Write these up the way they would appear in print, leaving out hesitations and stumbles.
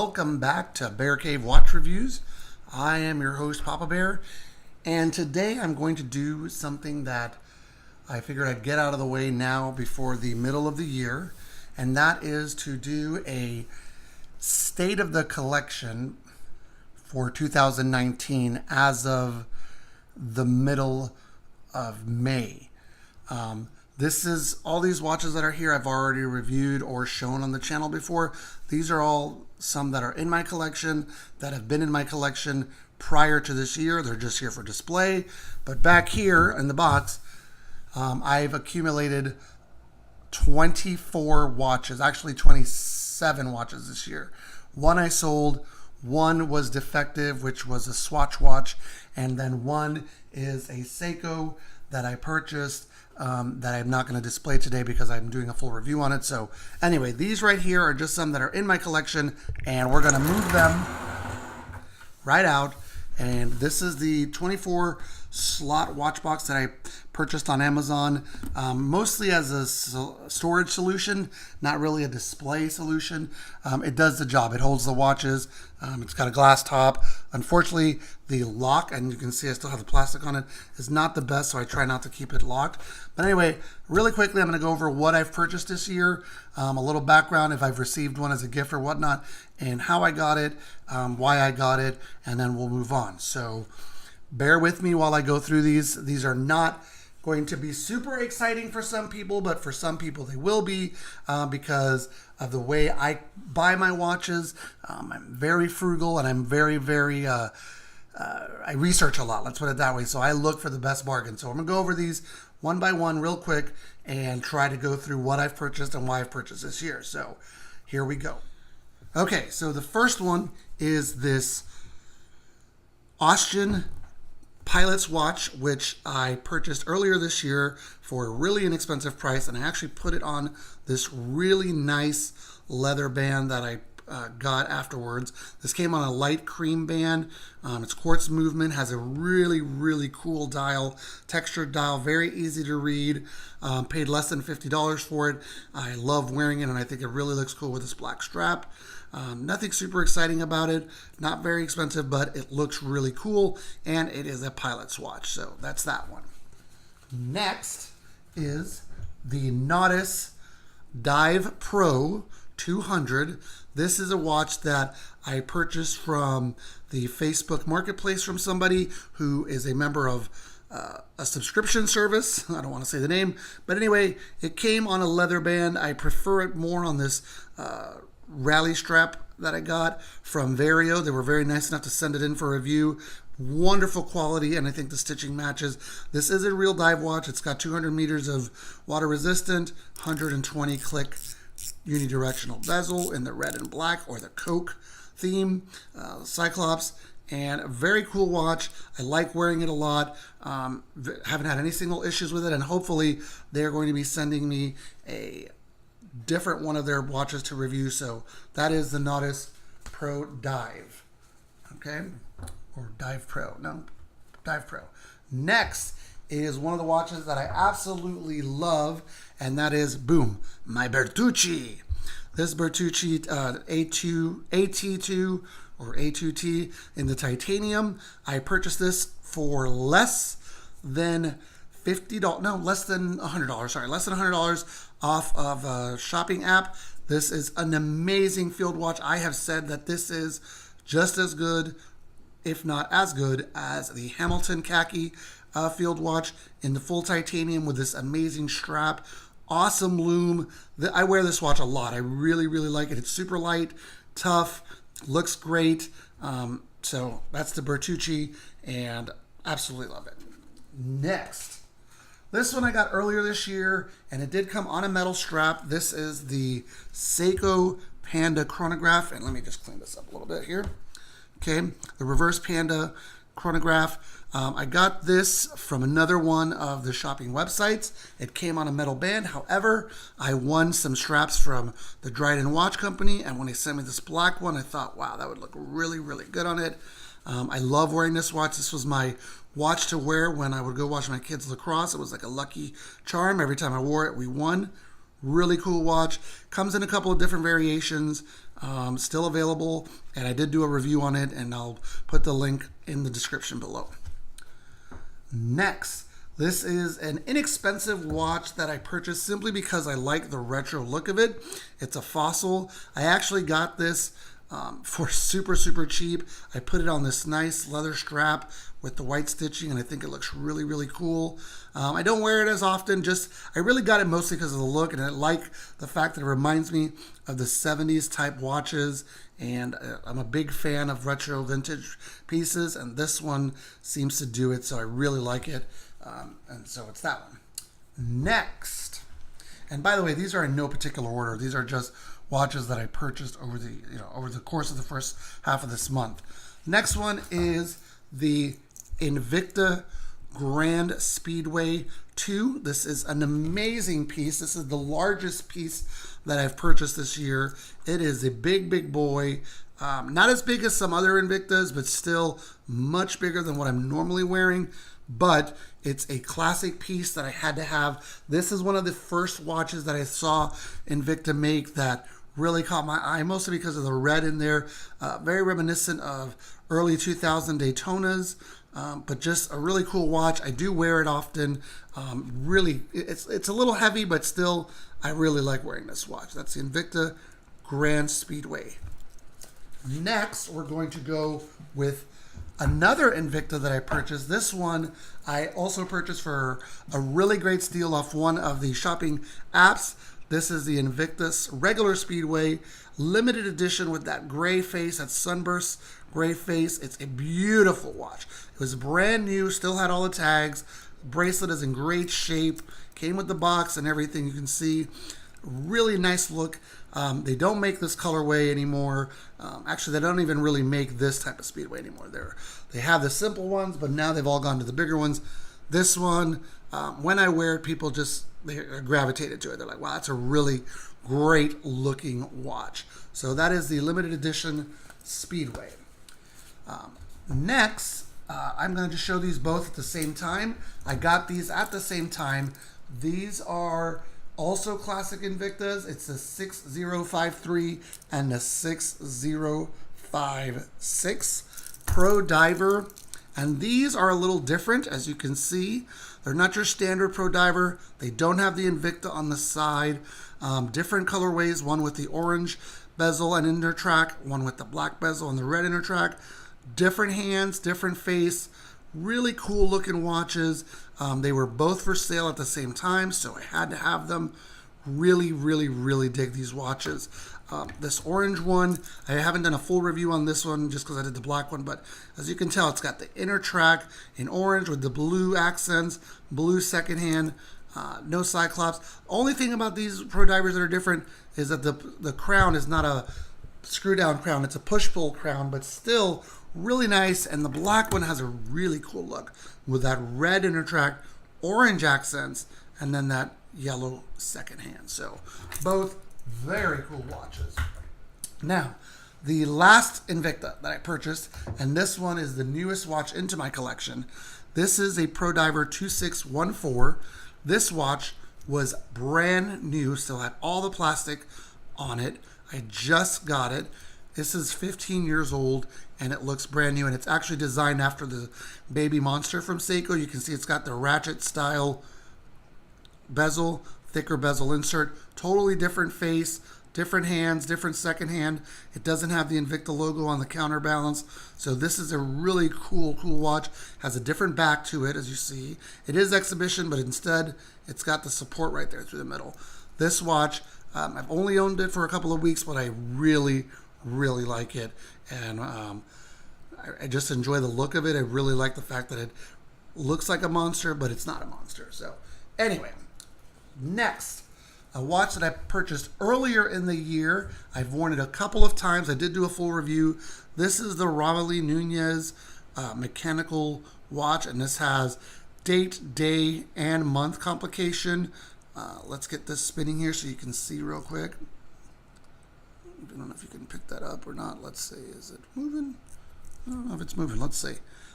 welcome back to Bear Cave Watch Reviews. I am your host, Papa Bear, and today I'm going to do something that I figured I'd get out of the way now before the middle of the year, and that is to do a state of the collection for 2019 as of the middle of May. This is all these watches that are here I've already reviewed or shown on the channel before. These are all some that are in my collection, that have been in my collection prior to this year. They're just here for display. But back here in the box, I've accumulated 24 watches, actually 27 watches this year. One I sold, one was defective, which was a Swatch watch, and then one is a Seiko that I purchased that I'm not going to display today because I'm doing a full review on it. So anyway, these right here are just some that are in my collection, and we're going to move them right out. And this is the 24 slot watch box that I purchased on Amazon, mostly as a storage solution, not really a display solution. It does the job. It holds the watches. It's got a glass top. Unfortunately, the lock, and you can see I still have the plastic on it, is not the best, so I try not to keep it locked. But anyway, really quickly, I'm going to go over what I've purchased this year, a little background if I've received one as a gift or whatnot, and how I got it, why I got it, and then we'll move on. So bear with me while I go through these. These are not going to be super exciting for some people, but for some people they will be because of the way I buy my watches. I'm very frugal, and I'm very, I research a lot. Let's put it that way. So I look for the best bargain. So I'm going to go over these one by one real quick and try to go through what I've purchased and why I've purchased this year. So here we go. Okay, so the first one is this Austrian pilot's watch, which I purchased earlier this year for a really inexpensive price, and I actually put it on this really nice leather band that I got afterwards. This came on a light cream band. It's quartz movement, has a really cool dial, textured dial, very easy to read. Paid less than $50 for it. I love wearing it, and I think it really looks cool with this black strap. Nothing super exciting about it, not very expensive, but it looks really cool, and it is a pilot's watch. So that's that one. Next is the Nautulis Dive Pro 200. This is a watch that I purchased from the Facebook Marketplace from somebody who is a member of a subscription service. I don't want to say the name, but anyway, it came on a leather band. I prefer it more on this rally strap that I got from Vario. They were very nice enough to send it in for review. Wonderful quality, and I think the stitching matches. This is a real dive watch. It's got 200 meters of water resistant, 120 click unidirectional bezel in the red and black or the Coke theme, Cyclops, and a very cool watch. I like wearing it a lot. Haven't had any single issues with it, and hopefully they're going to be sending me a different one of their watches to review. So that is the Nautulis Pro Dive. Okay, or Dive Pro. No, Dive Pro. Next is one of the watches that I absolutely love, and that is, boom, my Bertucci. This Bertucci A2-T or A2-T in the titanium. I purchased this for less than $50, no, less than $100, sorry, less than $100 off of a shopping app. This is an amazing field watch. I have said that this is just as good, if not as good, as the Hamilton khaki field watch in the full titanium with this amazing strap. Awesome loom. I wear this watch a lot. I really like it. It's super light, tough, looks great. So that's the Bertucci, and absolutely love it. Next, this one I got earlier this year, and it did come on a metal strap. This is the Seiko Panda chronograph, and let me just clean this up a little bit here. Okay, the reverse Panda chronograph. I got this from another one of the shopping websites. It came on a metal band. However, I won some straps from the Dryden Watch Company, and when they sent me this black one, I thought, wow, that would look really good on it. I love wearing this watch. This was my watch to wear when I would go watch my kids lacrosse. It was like a lucky charm. Every time I wore it, we won. Really cool watch. Comes in a couple of different variations. Still available, and I did do a review on it, and I'll put the link in the description below. Next, this is an inexpensive watch that I purchased simply because I like the retro look of it. It's a Fossil. I actually got this for super cheap. I put it on this nice leather strap with the white stitching, and I think it looks really cool. I don't wear it as often, I really got it mostly because of the look, and I like the fact that it reminds me of the 70s type watches, and I'm a big fan of retro vintage pieces, and this one seems to do it, so I really like it, and so it's that one. Next, and by the way, these are in no particular order. These are just watches that I purchased over the course of the first half of this month. Next one is the Invicta Grand Speedway 2. This is an amazing piece. This is the largest piece that I've purchased this year. It is a big boy. Not as big as some other Invictas, but still much bigger than what I'm normally wearing. But it's a classic piece that I had to have. This is one of the first watches that I saw Invicta make that really caught my eye, mostly because of the red in there. Very reminiscent of early 2000 Daytonas, but just a really cool watch. I do wear it often. Really, it's a little heavy, but still, I really like wearing this watch. That's the Invicta Grand Speedway. Next, we're going to go with another Invicta that I purchased. This one I also purchased for a really great steal off one of the shopping apps. This is the Invictus regular Speedway limited edition with that gray face, that sunburst gray face. It's a beautiful watch. It was brand new, still had all the tags. Bracelet is in great shape. Came with the box and everything. You can see really nice look. They don't make this colorway anymore. Actually, they don't even really make this type of Speedway anymore. They have the simple ones, but now they've all gone to the bigger ones. This one, when I wear it, people they gravitated to it. They're like, wow, that's a really great looking watch. So that is the limited edition Speedway. Next, I'm going to just show these both at the same time. I got these at the same time. These are also classic Invictas. It's the 6053 and the 6056 Pro Diver. And these are a little different, as you can see. They're not your standard Pro Diver. They don't have the Invicta on the side. Different colorways, one with the orange bezel and inner track, one with the black bezel and the red inner track. Different hands, different face. Really cool looking watches. They were both for sale at the same time, so I had to have them. Really dig these watches. This orange one, I haven't done a full review on this one just because I did the black one, but as you can tell, it's got the inner track in orange with the blue accents, blue second hand, no Cyclops. Only thing about these Pro Divers that are different is that the crown is not a screw down crown, it's a push pull crown, but still really nice. And the black one has a really cool look with that red inner track, orange accents, and then that yellow second hand. So both very cool watches. Now, the last Invicta that I purchased, and this one is the newest watch into my collection. This is a Pro Diver 2614. This watch was brand new, still had all the plastic on it. I just got it. This is 15 years old, and it looks brand new, and it's actually designed after the Baby Monster from Seiko. You can see it's got the ratchet style bezel, thicker bezel insert, totally different face, different hands, different second hand. It doesn't have the Invicta logo on the counterbalance. So this is a really cool watch. Has a different back to it, as you see. It is exhibition, but instead it's got the support right there through the middle. This watch, I've only owned it for a couple of weeks, but I really like it. And I just enjoy the look of it. I really like the fact that it looks like a monster, but it's not a monster. So anyway, next, a watch that I purchased earlier in the year. I've worn it a couple of times. I did do a full review. This is the Romilly Nunez mechanical watch, and this has date, day, and month complication. Let's get this spinning here so you can see real quick. I don't know if you can pick that up or not. Let's see. Is it moving? I don't know if it's moving. Let's see.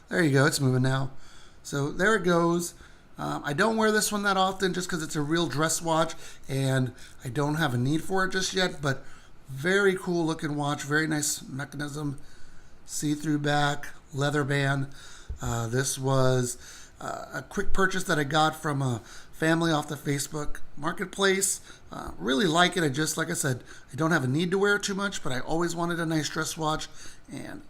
There you go. It's moving now. So there it goes. I don't wear this one that often just because it's a real dress watch and I don't have a need for it just yet, but very cool looking watch, very nice mechanism, see-through back, leather band. This was a quick purchase that I got from a family off the Facebook marketplace. Really like it. Like I said, I don't have a need to wear it too much, but I always wanted a nice dress watch. And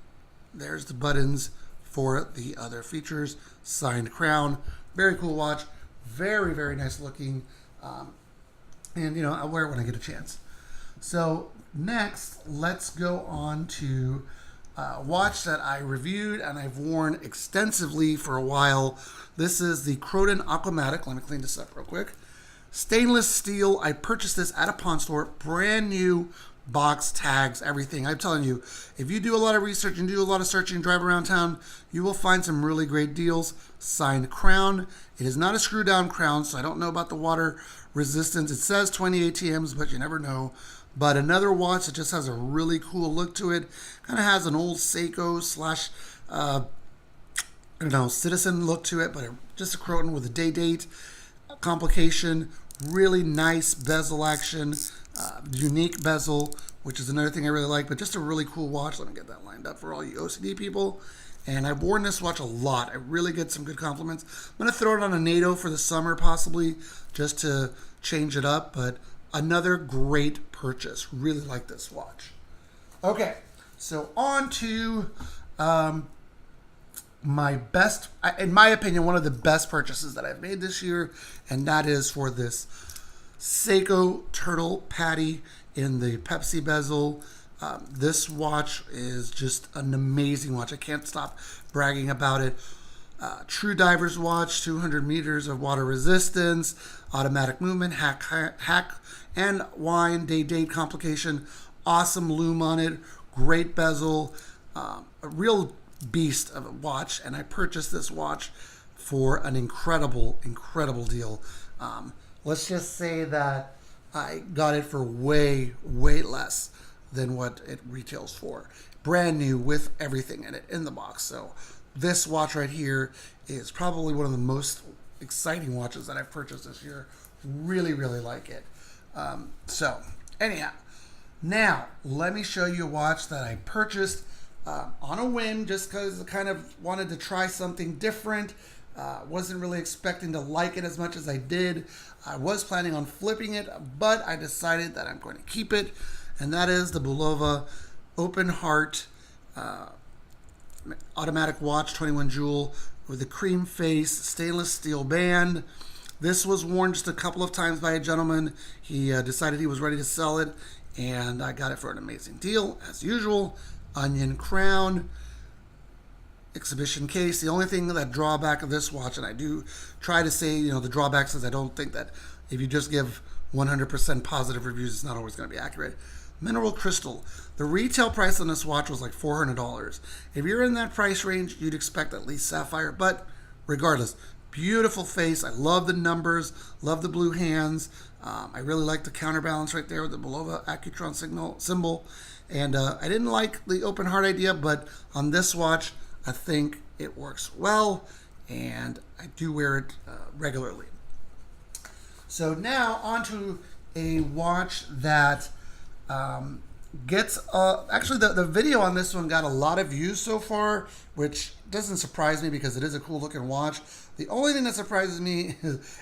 there's the buttons for the other features. Signed crown. Very cool watch. Very, very nice looking. And, you know, I'll wear it when I get a chance. So next, let's go on to a watch that I reviewed and I've worn extensively for a while. This is the Croton Aquamatic. Let me clean this up real quick. Stainless steel. I purchased this at a pawn store. Brand new box, tags, everything. I'm telling you, if you do a lot of research and do a lot of searching, drive around town, you will find some really great deals. Signed crown. It is not a screw down crown, so I don't know about the water resistance. It says 20 ATMs, but you never know. But another watch that just has a really cool look to it. Kind of has an old Seiko slash, Citizen look to it, but just a Croton with a date complication. Really nice bezel action, unique bezel, which is another thing I really like, but just a really cool watch. Let me get that lined up for all you OCD people. And I've worn this watch a lot. I really get some good compliments. I'm going to throw it on a NATO for the summer possibly, just to change it up, but another great purchase. Really like this watch. Okay, so on to my best, in my opinion, one of the best purchases that I've made this year, and that is for this Seiko Turtle Patty in the Pepsi bezel. This watch is just an amazing watch. I can't stop bragging about it. True diver's watch, 200 meters of water resistance, automatic movement, hack and wind, date complication, awesome lume on it, great bezel, a real beast of a watch. And I purchased this watch for an incredible deal. Let's just say that I got it for way less than what it retails for. Brand new with everything in it in the box. So this watch right here is probably one of the most exciting watches that I've purchased this year. Really like it. So anyhow, now let me show you a watch that I purchased on a whim, just because I kind of wanted to try something different. Wasn't really expecting to like it as much as I did. I was planning on flipping it, but I decided that I'm going to keep it, and that is the Bulova Open Heart automatic watch, 21 jewel with a cream face, stainless steel band. This was worn just a couple of times by a gentleman. He decided he was ready to sell it, and I got it for an amazing deal as usual. Onion crown, exhibition case. The only thing that drawback of this watch, and I do try to say, the drawbacks is I don't think that if you just give 100% positive reviews, it's not always going to be accurate. Mineral crystal. The retail price on this watch was like $400. If you're in that price range, you'd expect at least sapphire, but regardless, beautiful face. I love the numbers, love the blue hands. I really like the counterbalance right there with the Bulova Accutron symbol. And I didn't like the open heart idea, but on this watch, I think it works well, and I do wear it regularly. So now onto a watch that gets actually the video on this one got a lot of views so far, which doesn't surprise me because it is a cool looking watch. The only thing that surprises me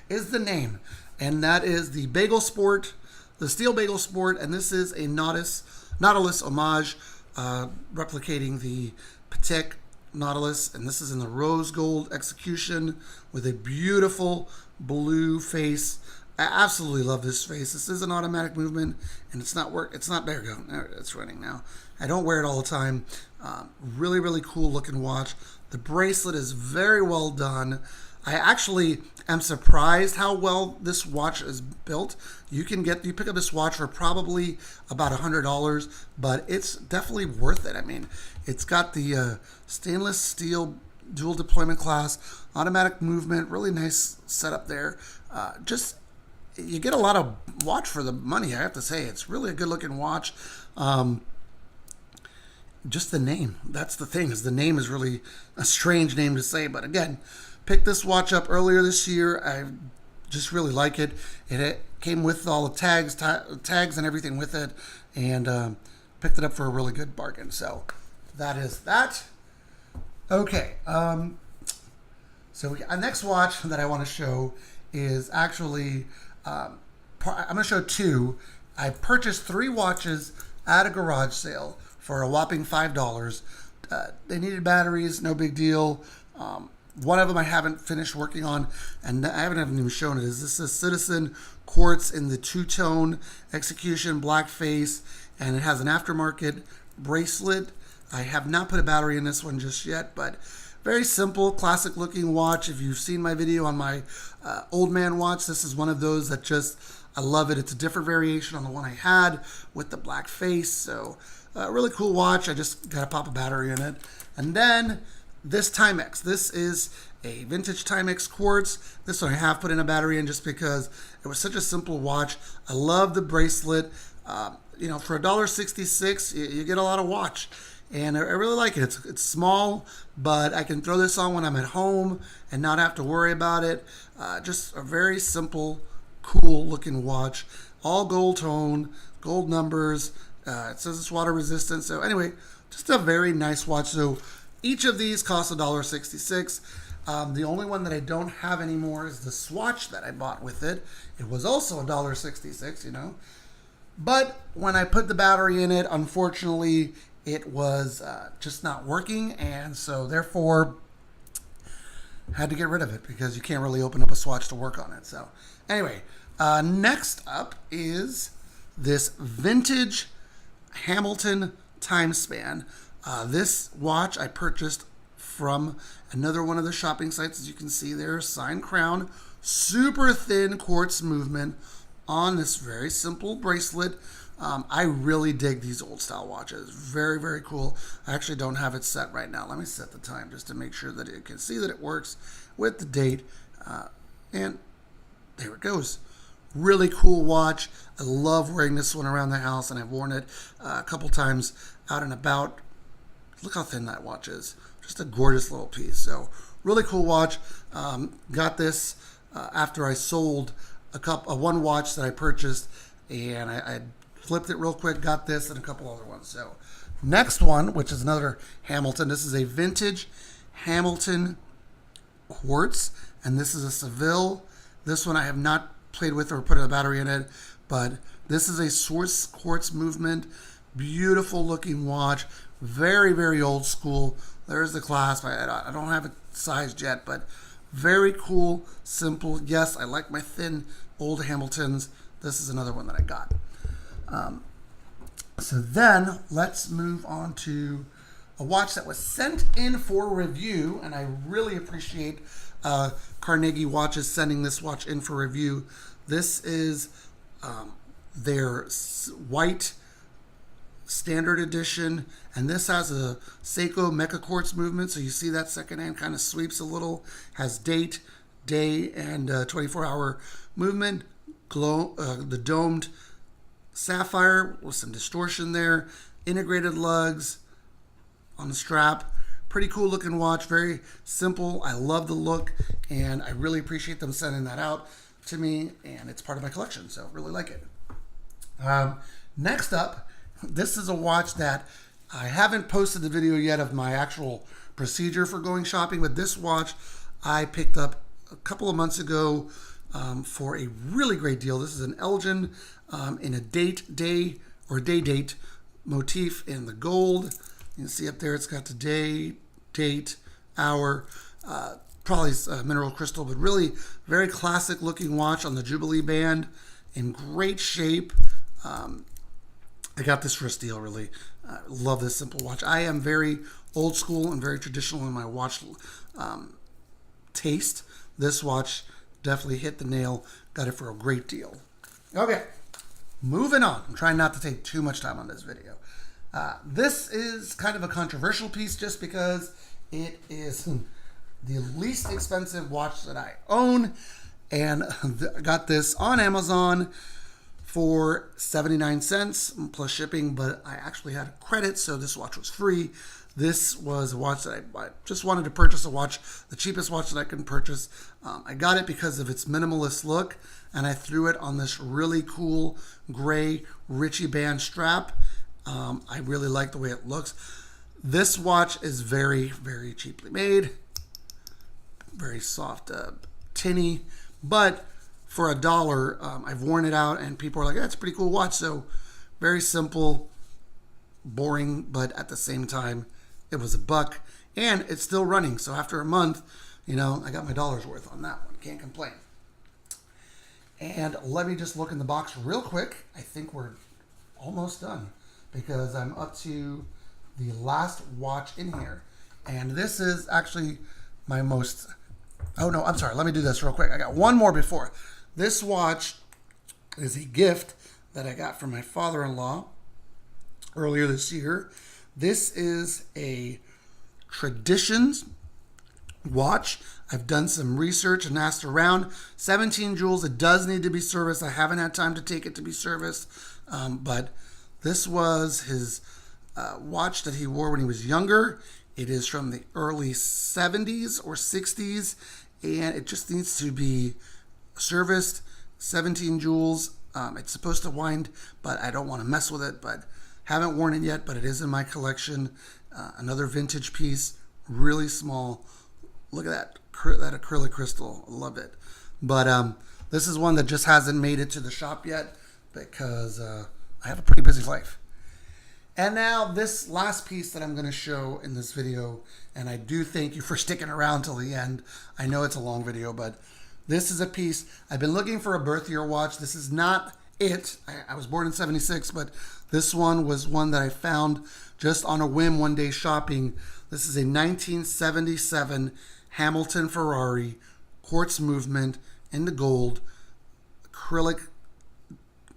is the name, and that is the Bagelsport, the Steel Bagelsport, and this is a Nautilus homage, replicating the Patek Nautilus, and this is in the rose gold execution with a beautiful blue face. I absolutely love this face. This is an automatic movement, and it's not there we go. It's running now. I don't wear it all the time. Really cool looking watch. The bracelet is very well done. I actually am surprised how well this watch is built. You pick up this watch for probably about $100, but it's definitely worth it. I mean, it's got the stainless steel dual deployment class, automatic movement, really nice setup there. You get a lot of watch for the money, I have to say. It's really a good looking watch. Just the name, that's the thing, is the name is really a strange name to say, but again, picked this watch up earlier this year. I just really like it. It came with all the tags and everything with it, and picked it up for a really good bargain. So that is that. Okay. So our next watch that I want to show is actually, I'm going to show two. I purchased 3 watches at a garage sale for a whopping $5. They needed batteries, no big deal. One of them I haven't finished working on, and I haven't even shown it. This is Citizen Quartz in the two-tone execution, black face, and it has an aftermarket bracelet. I have not put a battery in this one just yet, but very simple, classic looking watch. If you've seen my video on my old man watch, this is one of those that just, I love it. It's a different variation on the one I had with the black face. So really cool watch. I just got to pop a battery in it. And then this Timex. This is a vintage Timex Quartz. This one I have put in a battery in just because it was such a simple watch. I love the bracelet. You know, for $1.66, you get a lot of watch. And I really like it. It's small, but I can throw this on when I'm at home and not have to worry about it. Just a very simple, cool looking watch. All gold tone, gold numbers. It says it's water resistant. So anyway, just a very nice watch. So each of these costs $1.66. The only one that I don't have anymore is the swatch that I bought with it. It was also $1.66, you know. But when I put the battery in it, unfortunately, it was just not working, and so therefore had to get rid of it because you can't really open up a swatch to work on it. So anyway, next up is this vintage Hamilton time span. This watch I purchased from another one of the shopping sites, as you can see there, Sign Crown, super thin quartz movement on this very simple bracelet. I really dig these old style watches. Very, very cool. I actually don't have it set right now. Let me set the time just to make sure that it can see that it works with the date. And there it goes. Really cool watch. I love wearing this one around the house, and I've worn it a couple times out and about. Look how thin that watch is. Just a gorgeous little piece. So really cool watch. Got this after I sold one watch that I purchased, and I flipped it real quick, got this and a couple other ones. So next one, which is another Hamilton. This is a vintage Hamilton Quartz, and this is a Seville. This one I have not played with or put a battery in it, but this is a Swiss quartz movement. Beautiful looking watch. Very, very old school. There's the clasp. I don't have it sized yet, but very cool, simple. Yes, I like my thin old Hamiltons. This is another one that I got. So then let's move on to a watch that was sent in for review, and I really appreciate Carnegie Watches sending this watch in for review. This is their white standard edition, and this has a Seiko Mecha Quartz movement, so you see that second hand kind of sweeps a little, has date, day, and 24-hour movement, the domed sapphire with some distortion there, integrated lugs on the strap. Pretty cool looking watch, very simple. I love the look, and I really appreciate them sending that out to me, and it's part of my collection, so really like it. Next up, this is a watch that I haven't posted the video yet of my actual procedure for going shopping, but this watch I picked up a couple of months ago for a really great deal. This is an Elgin in a day date motif in the gold. You can see up there it's got the day, date, hour, probably mineral crystal, but really very classic looking watch on the Jubilee band, in great shape. I got this for a steal, really. Love this simple watch. I am very old school and very traditional in my watch taste. This watch definitely hit the nail. Got it for a great deal. Okay, moving on. I'm trying not to take too much time on this video. This is kind of a controversial piece just because it is the least expensive watch that I own, and I got this on Amazon for 79 cents plus shipping, but I actually had a credit, so this watch was free. This was a watch that I just wanted to purchase a watch, the cheapest watch that I can purchase. I got it because of its minimalist look, and I threw it on this really cool gray Ritchie band strap. I really like the way it looks. This watch is very, very cheaply made, very soft, tinny, but for $1, I've worn it out, and people are like, that's a pretty cool watch. So very simple, boring, but at the same time, it was $1, and it's still running. So after a month, I got my dollar's worth on that one. Can't complain. And let me just look in the box real quick. I think we're almost done because I'm up to the last watch in here. And this is actually my most... Oh, no, I'm sorry. Let me do this real quick. I got one more before. This watch is a gift that I got from my father-in-law earlier this year. This is a Traditions watch. I've done some research and asked around. 17 jewels. It does need to be serviced. I haven't had time to take it to be serviced. But this was his watch that he wore when he was younger. It is from the early 70s or 60s, and it just needs to be serviced. 17 jewels. It's supposed to wind, but I don't want to mess with it. But haven't worn it yet, but it is in my collection. Another vintage piece, really small. Look at that acrylic crystal. I love it. But this is one that just hasn't made it to the shop yet because I have a pretty busy life. And now this last piece that I'm going to show in this video, and I do thank you for sticking around till the end. I know it's a long video, but this is a piece. I've been looking for a birth year watch. This is not it. I was born in 76, but this one was one that I found just on a whim one day shopping. This is a 1977 Hamilton Ferrari quartz movement in the gold, acrylic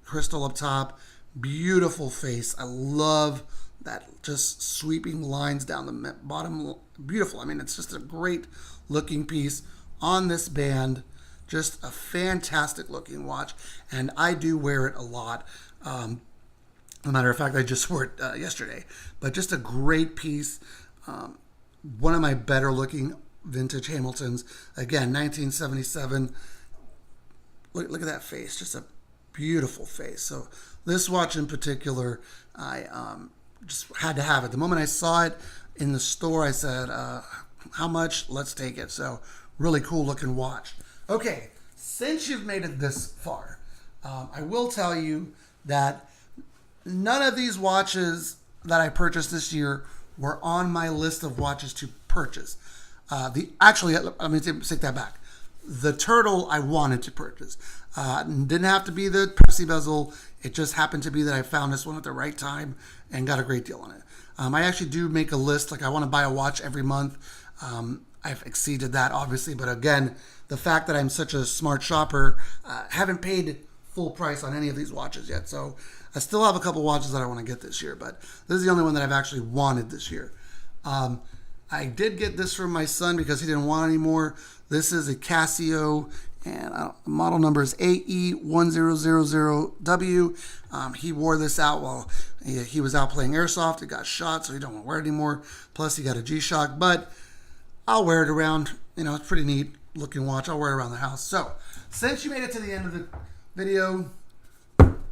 crystal up top. Beautiful face. I love that just sweeping lines down the bottom. Beautiful. I mean, it's just a great looking piece on this band. Just a fantastic looking watch. And I do wear it a lot. As a matter of fact, I just wore it yesterday. But just a great piece. One of my better looking vintage Hamiltons. Again, 1977. Look at that face. Just a beautiful face. So this watch in particular, I just had to have it. The moment I saw it in the store, I said, how much? Let's take it. So really cool looking watch. Okay, since you've made it this far, I will tell you that none of these watches that I purchased this year were on my list of watches to purchase. Actually, let me take that back. The turtle I wanted to purchase. Didn't have to be the Pepsi bezel. It just happened to be that I found this one at the right time and got a great deal on it. I actually do make a list. Like I want to buy a watch every month. I've exceeded that obviously, but again, the fact that I'm such a smart shopper, haven't paid full price on any of these watches yet. So I still have a couple watches that I want to get this year, but this is the only one that I've actually wanted this year. I did get this from my son because he didn't want any more. This is a Casio, and model number is AE1000W. He wore this out while he was out playing airsoft. It got shot, so he don't want to wear it anymore. Plus, he got a G-Shock, but I'll wear it around. It's pretty neat looking watch. I'll wear it around the house. So, since you made it to the end of the video,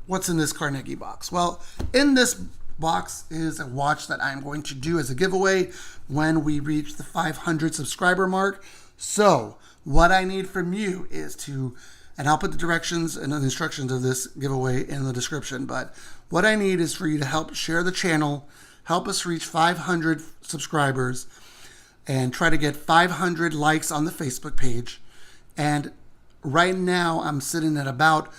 what's in this Carnegie box? Well, in this box is a watch that I'm going to do as a giveaway when we reach the 500 subscriber mark. So what I need from you is and I'll put the directions and the instructions of this giveaway in the description, but what I need is for you to help share the channel, help us reach 500 subscribers, and try to get 500 likes on the Facebook page. And right now I'm sitting at about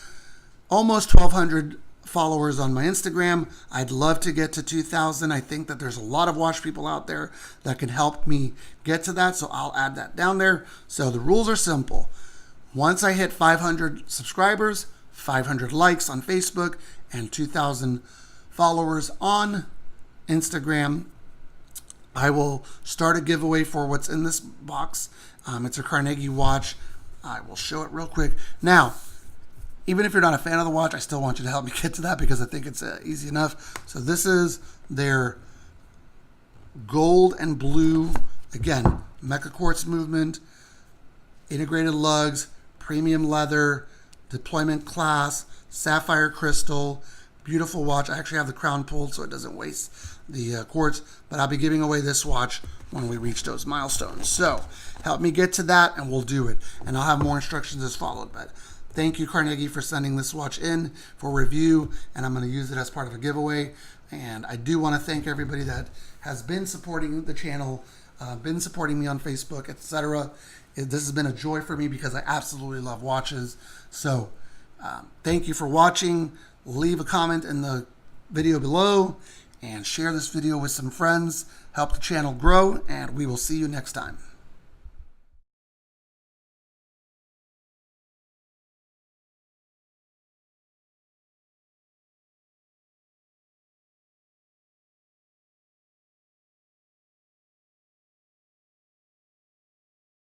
almost 1,200 followers on my Instagram. I'd love to get to 2,000. I think that there's a lot of watch people out there that can help me get to that, so I'll add that down there. So the rules are simple. Once I hit 500 subscribers, 500 likes on Facebook, and 2,000 followers on Instagram, I will start a giveaway for what's in this box. It's a Carnegie watch. I will show it real quick. Now, Even if you're not a fan of the watch, I still want you to help me get to that because I think it's easy enough. So this is their gold and blue, again, Mecha Quartz movement, integrated lugs, premium leather, deployment class, sapphire crystal, beautiful watch. I actually have the crown pulled so it doesn't waste the quartz, but I'll be giving away this watch when we reach those milestones. So help me get to that and we'll do it. And I'll have more instructions as followed. But thank you, Carnegie, for sending this watch in for review, and I'm going to use it as part of a giveaway. And I do want to thank everybody that has been supporting the channel, been supporting me on Facebook, etc. This has been a joy for me because I absolutely love watches. So thank you for watching. Leave a comment in the video below and share this video with some friends. Help the channel grow, and we will see you next time.